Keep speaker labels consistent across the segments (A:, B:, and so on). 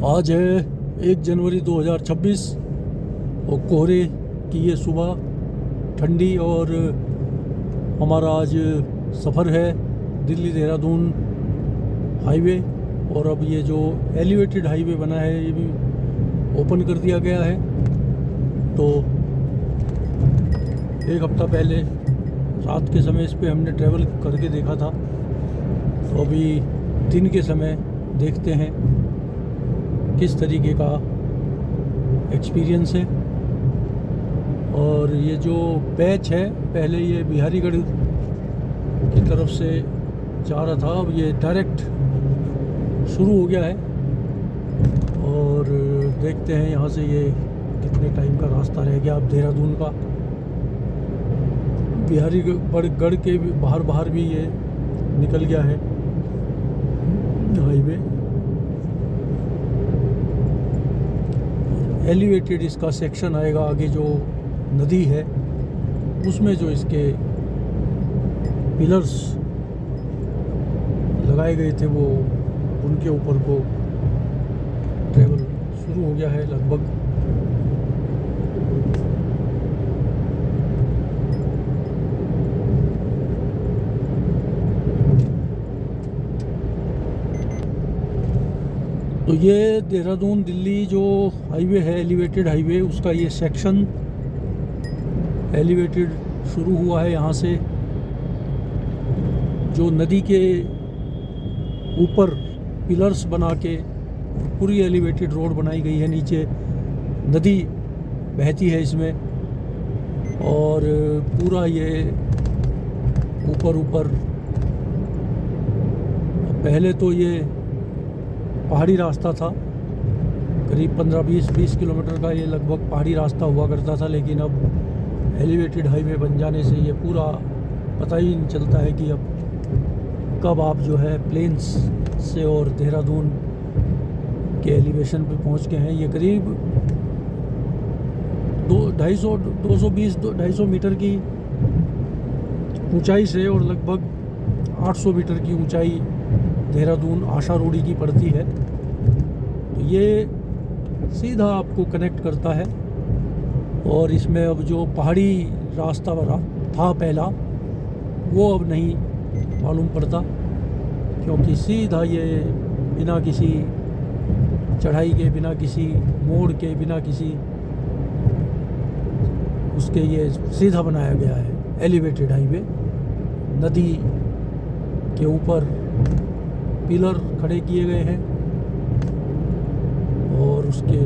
A: आज है 1 जनवरी 2026 और कोहरे की ये सुबह ठंडी। और हमारा आज सफ़र है दिल्ली देहरादून हाईवे। और अब ये जो एलिवेटेड हाईवे बना है ये भी ओपन कर दिया गया है। तो एक हफ्ता पहले रात के समय इस पे हमने ट्रैवल करके देखा था, तो अभी दिन के समय देखते हैं किस तरीके का एक्सपीरियंस है। और ये जो पैच है पहले ये बिहारीगढ़ की तरफ से जा रहा था, अब ये डायरेक्ट शुरू हो गया है। और देखते हैं यहाँ से ये कितने टाइम का रास्ता रह गया अब देहरादून का। बिहारीगढ़ के बाहर भी ये निकल गया है हाईवे। एलिवेटेड इसका सेक्शन आएगा आगे, जो नदी है उसमें जो इसके पिलर्स लगाए गए थे वो उनके ऊपर को ट्रेवल शुरू हो गया है लगभग। तो ये देहरादून दिल्ली जो हाईवे है एलिवेटेड हाईवे, उसका ये सेक्शन एलिवेटेड शुरू हुआ है यहाँ से। जो नदी के ऊपर पिलर्स बना के पूरी एलिवेटेड रोड बनाई गई है, नीचे नदी बहती है इसमें। और पूरा ये ऊपर पहले तो ये पहाड़ी रास्ता था, करीब 15-20 किलोमीटर का ये लगभग पहाड़ी रास्ता हुआ करता था। लेकिन अब एलिवेटेड हाईवे बन जाने से ये पूरा पता ही नहीं चलता है कि अब कब आप जो है प्लेन्स से और देहरादून के एलिवेशन पे पहुंच गए हैं। ये करीब 250 मीटर की ऊंचाई से और लगभग 800 मीटर की ऊंचाई देहरादून आशा रोडी की पड़ती है। तो ये सीधा आपको कनेक्ट करता है। और इसमें अब जो पहाड़ी रास्ता था पहला, वो अब नहीं मालूम पड़ता, क्योंकि सीधा ये बिना किसी चढ़ाई के, बिना किसी मोड़ के, बिना किसी उसके ये सीधा बनाया गया है एलिवेटेड हाईवे। नदी के ऊपर पिलर खड़े किए गए हैं और उसके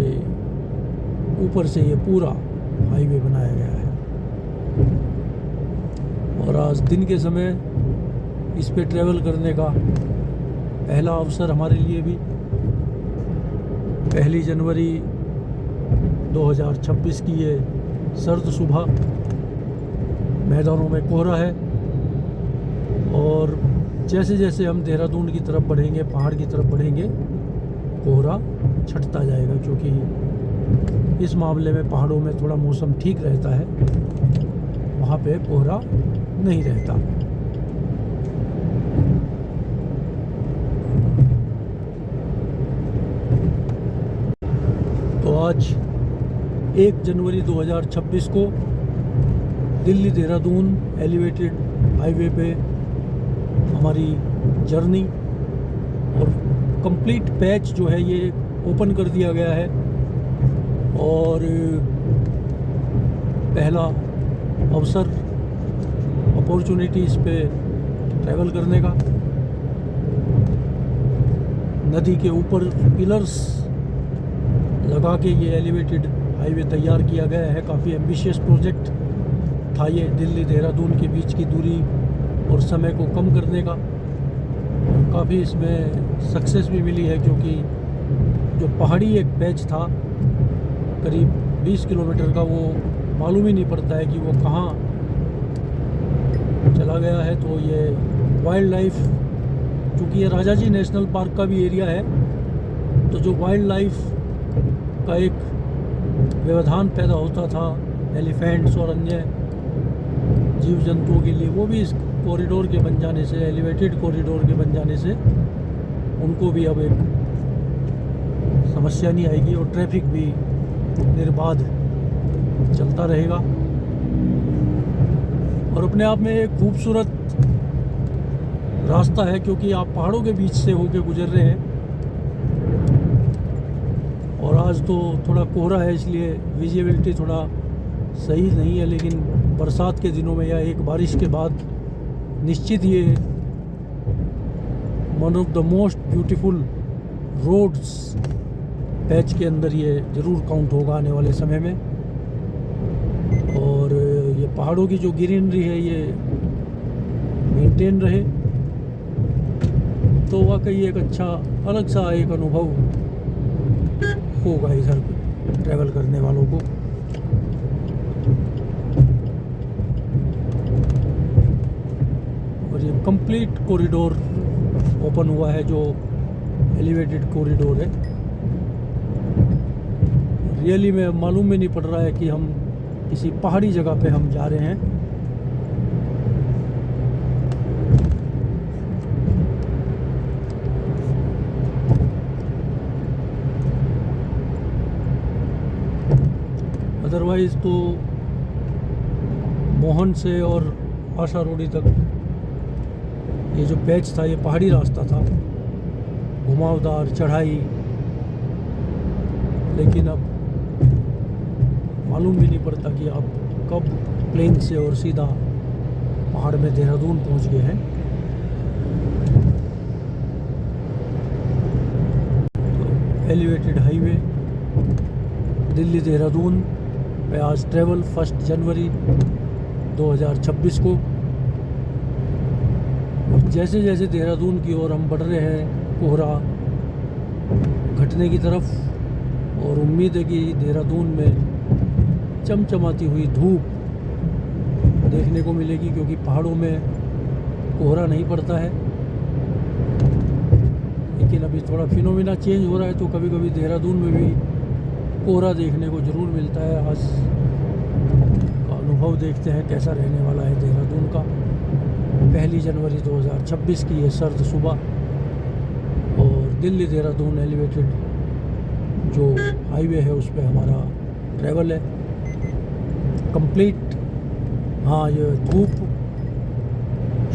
A: ऊपर से ये पूरा हाईवे बनाया गया है। और आज दिन के समय इस पे ट्रैवल करने का पहला अवसर हमारे लिए भी। 1 जनवरी 2026 की ये सर्द सुबह, मैदानों में कोहरा है। और जैसे जैसे हम देहरादून की तरफ बढ़ेंगे, पहाड़ की तरफ बढ़ेंगे, कोहरा छटता जाएगा, क्योंकि इस मामले में पहाड़ों में थोड़ा मौसम ठीक रहता है, वहाँ पे कोहरा नहीं रहता। तो आज 1 जनवरी 2026 को दिल्ली देहरादून एलिवेटेड हाईवे पे हमारी जर्नी और कंप्लीट पैच जो है ये ओपन कर दिया गया है। और पहला अवसर, अपॉर्चुनिटी इस पे ट्रैवल करने का। नदी के ऊपर पिलर्स लगा के ये एलिवेटेड हाईवे तैयार किया गया है। काफ़ी एम्बिशियस प्रोजेक्ट था ये, दिल्ली देहरादून के बीच की दूरी और समय को कम करने का। काफ़ी इसमें सक्सेस भी मिली है, क्योंकि जो पहाड़ी एक पैच था करीब 20 किलोमीटर का, वो मालूम ही नहीं पड़ता है कि वो कहाँ चला गया है। तो ये वाइल्ड लाइफ, चूँकि ये राजाजी नेशनल पार्क का भी एरिया है, तो जो वाइल्ड लाइफ का एक व्यवधान पैदा होता था एलिफेंट्स और अन्य जीव जंतुओं के लिए, वो भी इस कॉरिडोर के बन जाने से, एलिवेटेड कॉरिडोर के बन जाने से उनको भी अब एक समस्या नहीं आएगी और ट्रैफिक भी निर्बाध चलता रहेगा। और अपने आप में एक खूबसूरत रास्ता है, क्योंकि आप पहाड़ों के बीच से होके गुजर रहे हैं। और आज तो थोड़ा कोहरा है, इसलिए विजिबिलिटी थोड़ा सही नहीं है, लेकिन बरसात के दिनों में या एक बारिश के बाद निश्चित ये one of the most beautiful roads patch के अंदर ये ज़रूर काउंट होगा आने वाले समय में। और ये पहाड़ों की जो ग्रीनरी है ये मेंटेन रहे तो वाकई एक अच्छा अलग सा एक अनुभव होगा इधर ट्रैवल करने वालों को। और ये कंप्लीट कॉरिडोर ओपन हुआ है, जो एलिवेटेड कॉरिडोर है। रियली में मालूम भी नहीं पड़ रहा है कि हम किसी पहाड़ी जगह पे हम जा रहे हैं। अदरवाइज़ तो मोहन से और आशा रोडी तक ये जो पैच था ये पहाड़ी रास्ता था, घुमावदार चढ़ाई, लेकिन अब मालूम भी नहीं पड़ता कि आप कब प्लेन से और सीधा पहाड़ में देहरादून पहुंच गए हैं। तो एलिवेटेड हाईवे दिल्ली देहरादून पे आज ट्रैवल 1 जनवरी 2026 को। और जैसे जैसे देहरादून की ओर हम बढ़ रहे हैं कोहरा घटने की तरफ, और उम्मीद है कि देहरादून में चमचमाती हुई धूप देखने को मिलेगी, क्योंकि पहाड़ों में कोहरा नहीं पड़ता है। लेकिन अभी थोड़ा फिनोमिना चेंज हो रहा है, तो कभी कभी देहरादून में भी कोहरा देखने को ज़रूर मिलता है। आज का अनुभव देखते हैं कैसा रहने वाला है देहरादून का 1 जनवरी 2026 की ये सर्द सुबह। और दिल्ली देहरादून एलिवेटेड जो हाईवे है उस पर हमारा ट्रैवल है कंप्लीट। हाँ, ये धूप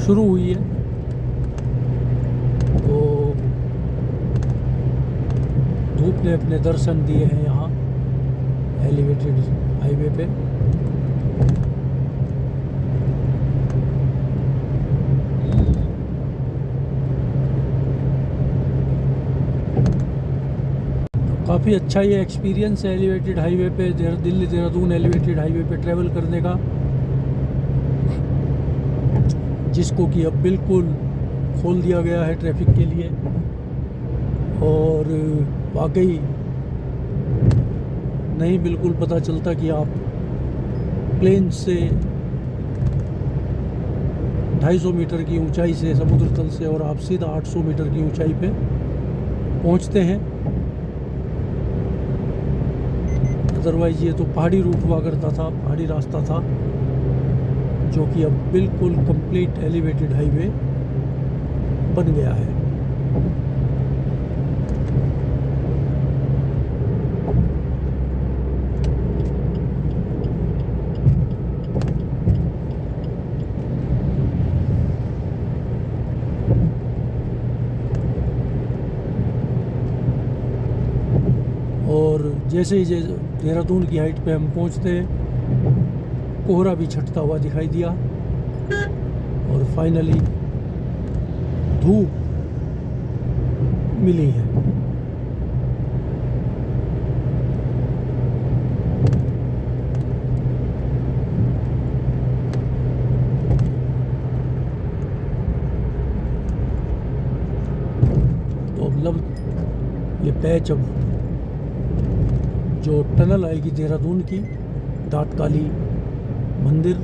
A: शुरू हुई है, तो धूप ने अपने दर्शन दिए हैं यहाँ एलिवेटेड हाईवे पे। काफ़ी अच्छा ये एक्सपीरियंस है एलिवेटेड हाईवे पे, दिल्ली देहरादून एलिवेटेड हाईवे पे ट्रैवल करने का, जिसको कि अब बिल्कुल खोल दिया गया है ट्रैफिक के लिए। और वाकई नहीं बिल्कुल पता चलता कि आप प्लेन से 250 मीटर की ऊंचाई से समुद्र तल से और आप सीधा 800 मीटर की ऊंचाई पे पहुंचते हैं। अदरवाइज ये तो पहाड़ी रूट हुआ करता था, पहाड़ी रास्ता था, जो कि अब बिल्कुल कंप्लीट एलिवेटेड हाईवे बन गया है। और जैसे ही देहरादून की हाइट पे हम पहुंचते हैं, कोहरा भी छटता हुआ दिखाई दिया और फाइनली धूप मिली है। तो अब ये पैच अब जो टनल आएगी देहरादून की डाटकाली मंदिर,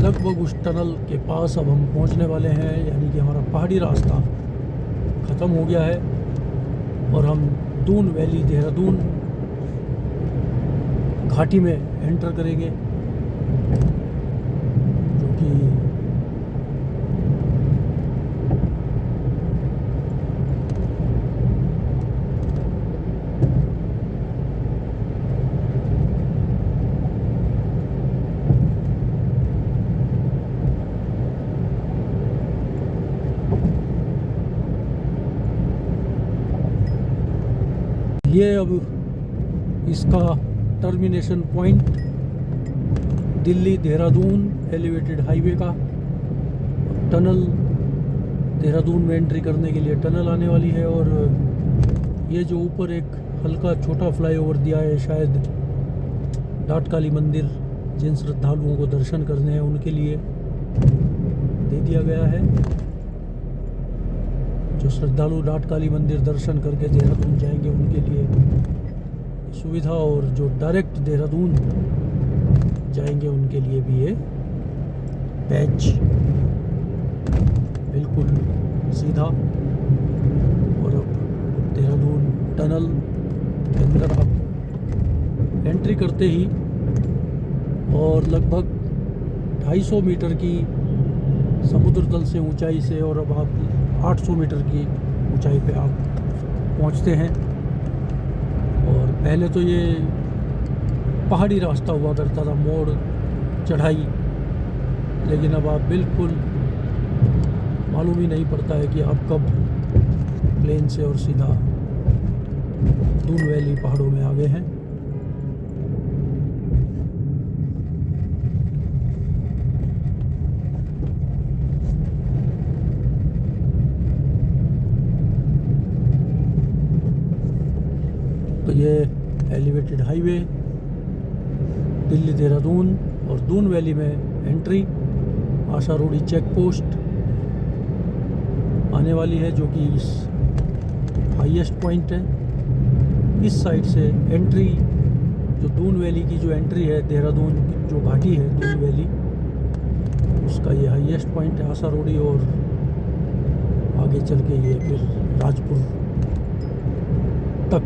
A: लगभग उस टनल के पास अब हम पहुंचने वाले हैं। यानी कि हमारा पहाड़ी रास्ता ख़त्म हो गया है और हम दून वैली देहरादून घाटी में एंटर करेंगे, जो कि ये अब इसका termination point Delhi Dehradun elevated highway का टनल, देहरादून में एंट्री करने के लिए टनल आने वाली है। और ये जो ऊपर एक हल्का छोटा फ्लाईओवर दिया है, शायद डाटकाली मंदिर जिन श्रद्धालुओं को दर्शन करने हैं उनके लिए दे दिया गया है। जो श्रद्धालु डाटकाली मंदिर दर्शन करके देहरादून जाएंगे उनके लिए सुविधा, और जो डायरेक्ट देहरादून जाएंगे उनके लिए भी ये पैच बिल्कुल सीधा। और अब देहरादून टनल के अंदर आप एंट्री करते ही और लगभग 250 मीटर की समुद्र तल से ऊंचाई से, और अब आप 800 मीटर की ऊंचाई पे आप पहुंचते हैं। और पहले तो ये पहाड़ी रास्ता हुआ करता था, मोड़ चढ़ाई, लेकिन अब आप बिल्कुल मालूम ही नहीं पड़ता है कि आप कब प्लेन से और सीधा दून वैली पहाड़ों में आ गए हैं। तो ये एलिवेटेड हाईवे दिल्ली देहरादून और दून वैली में एंट्री, आशा रोडी चेक पोस्ट आने वाली है, जो कि इस हाईएस्ट पॉइंट है। इस साइड से एंट्री, जो दून वैली की जो एंट्री है, देहरादून जो घाटी है दून वैली, उसका ये हाईएस्ट पॉइंट है आशा रोडी। और आगे चल के ये फिर राजपुर तक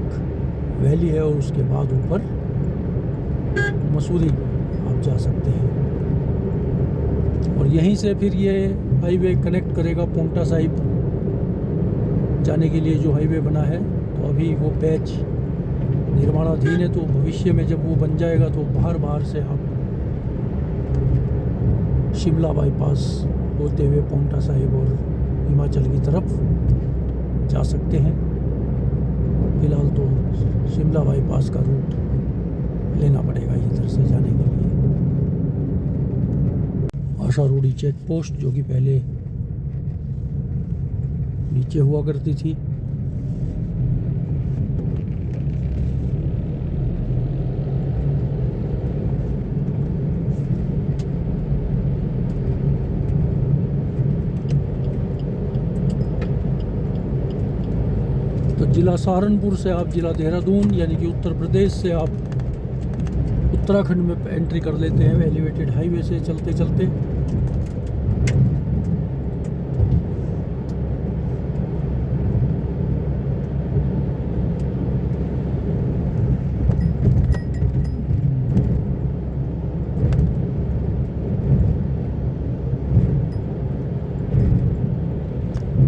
A: वैली है, और उसके बाद ऊपर मसूरी आप जा सकते हैं। और यहीं से फिर ये हाईवे कनेक्ट करेगा पोंटा साहिब जाने के लिए जो हाईवे बना है। तो अभी वो पैच निर्माणाधीन है, तो भविष्य में जब वो बन जाएगा तो बाहर से आप शिमला बाईपास होते हुए पोंटा साहिब और हिमाचल की तरफ जा सकते हैं। फिलहाल तो शिमला बाईपास का रूट लेना पड़ेगा इधर से जाने के लिए। आशा रोडी चेक पोस्ट, जो कि पहले नीचे हुआ करती थी, तो जिला सहारनपुर से आप जिला देहरादून यानी कि उत्तर प्रदेश से आप उत्तराखंड में एंट्री कर लेते हैं एलिवेटेड हाईवे से चलते चलते।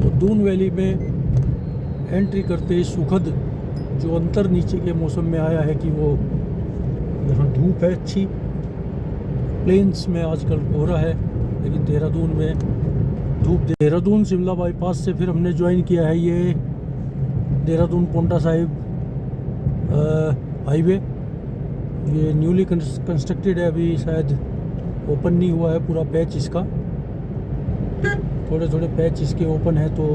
A: तो दून वैली में एंट्री करते ही सुखद जो अंतर नीचे के मौसम में आया है कि वो यहाँ धूप है अच्छी, प्लेन्स में आजकल कोहरा है, लेकिन देहरादून में धूप। देहरादून शिमला बाईपास से फिर हमने ज्वाइन किया है ये देहरादून पोंटा साहिब हाईवे। ये न्यूली कंस्ट्रक्टेड है, अभी शायद ओपन नहीं हुआ है पूरा पैच इसका, थोड़े थोड़े पैच इसके ओपन है। तो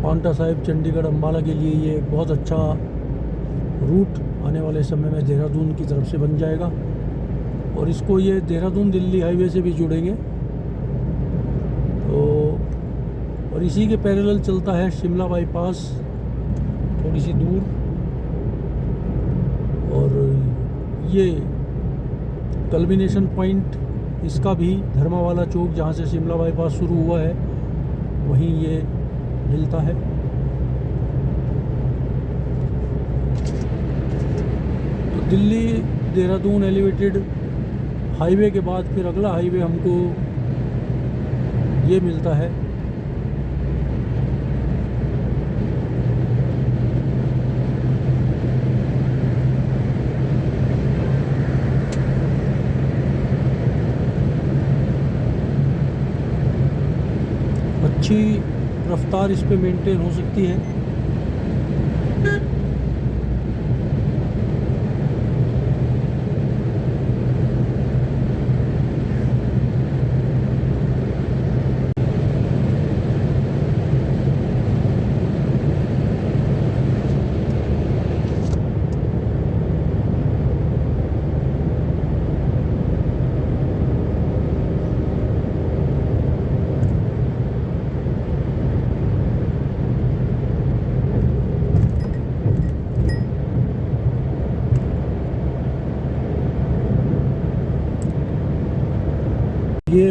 A: पोंटा साहिब चंडीगढ़ अम्बाला के लिए ये एक बहुत अच्छा रूट आने वाले समय में देहरादून की तरफ से बन जाएगा, और इसको ये देहरादून दिल्ली हाईवे से भी जुड़ेंगे। तो और इसी के पैरेलल चलता है शिमला बाईपास थोड़ी सी दूर, और ये कल्बिनेशन पॉइंट इसका भी धर्मावाला चौक जहाँ से शिमला बाईपास शुरू हुआ है वहीं ये मिलता है। तो दिल्ली देहरादून एलिवेटेड हाईवे के बाद फिर अगला हाईवे हमको ये मिलता है अच्छी रफ्तार इस पे मेंटेन हो सकती है।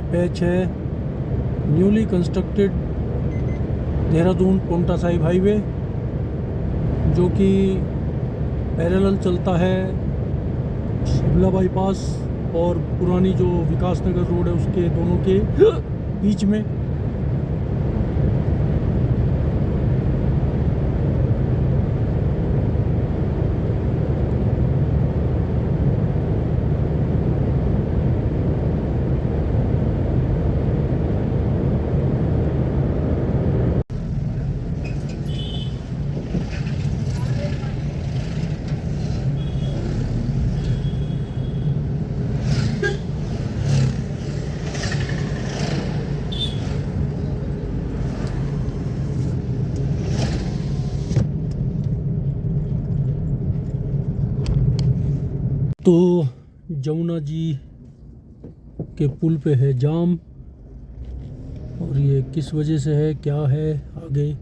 A: पैच है newly constructed Dehradun Paonta Sahib highway, जो कि पैरेलल चलता है शिमला बाईपास और पुरानी जो विकासनगर रोड है उसके दोनों के बीच में। तो जमुना जी के पुल पे है जाम, और ये किस वजह से है क्या है आगे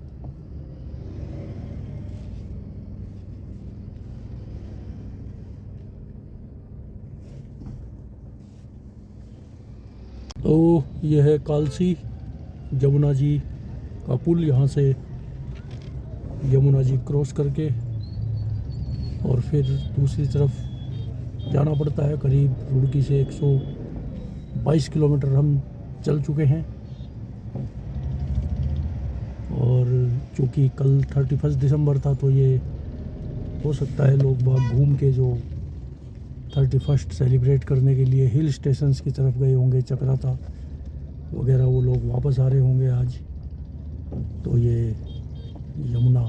A: तो ये है कालसी जमुना जी का पुल। यहाँ से यमुना जी क्रॉस करके और फिर दूसरी तरफ जाना पड़ता है। करीब रुड़की से 122 किलोमीटर हम चल चुके हैं, और चूँकि कल 31 दिसंबर था तो ये हो सकता है लोग बाग घूम के जो 31 सेलिब्रेट करने के लिए हिल स्टेशंस की तरफ गए होंगे, चक्राता वगैरह, वो लोग वापस आ रहे होंगे आज। तो ये यमुना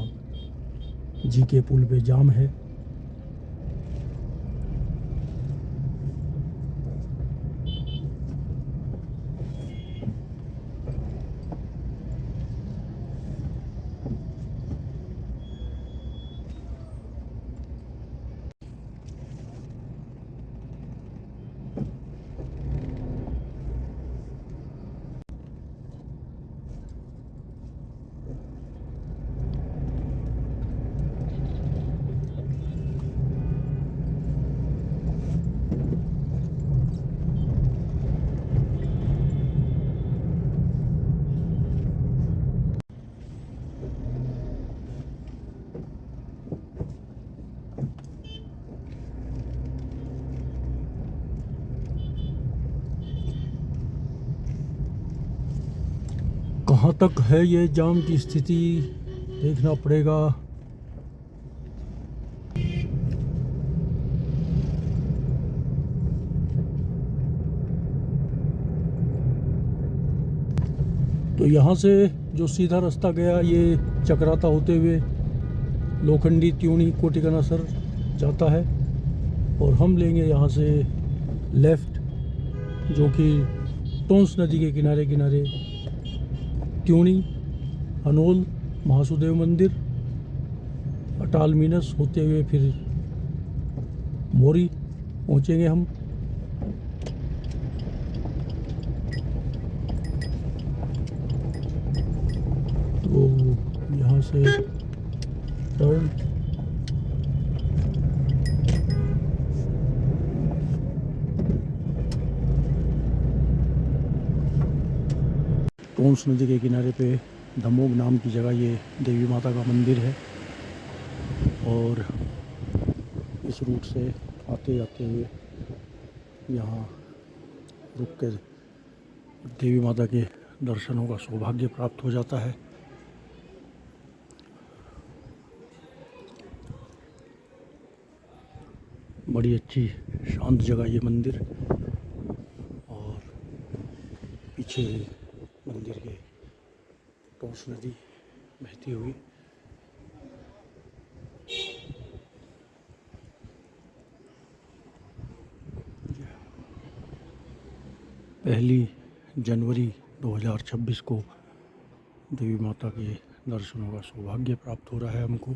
A: जी के पुल पे जाम है। कहाँ तक है ये जाम की स्थिति देखना पड़ेगा। तो यहाँ से जो सीधा रास्ता गया ये चक्राता होते हुए लोखंडी, त्यूणी, कोटिकनासर जाता है, और हम लेंगे यहाँ से लेफ़्ट, जो कि टोंस नदी के किनारे किनारे त्यूणी, अनोल, महासुदेव मंदिर, अटाल मीनस होते हुए फिर मोरी पहुँचेंगे हम। तो यहाँ से टर्न टोंस नदी के किनारे पे धमोग नाम की जगह ये देवी माता का मंदिर है, और इस रूट से आते आते हुए यहाँ रुक कर देवी माता के दर्शनों का सौभाग्य प्राप्त हो जाता है। बड़ी अच्छी शांत जगह ये मंदिर, और पीछे मंदिर के टोंस नदी बहती हुई। पहली जनवरी 2026 को देवी माता के दर्शनों का सौभाग्य प्राप्त हो रहा है हमको।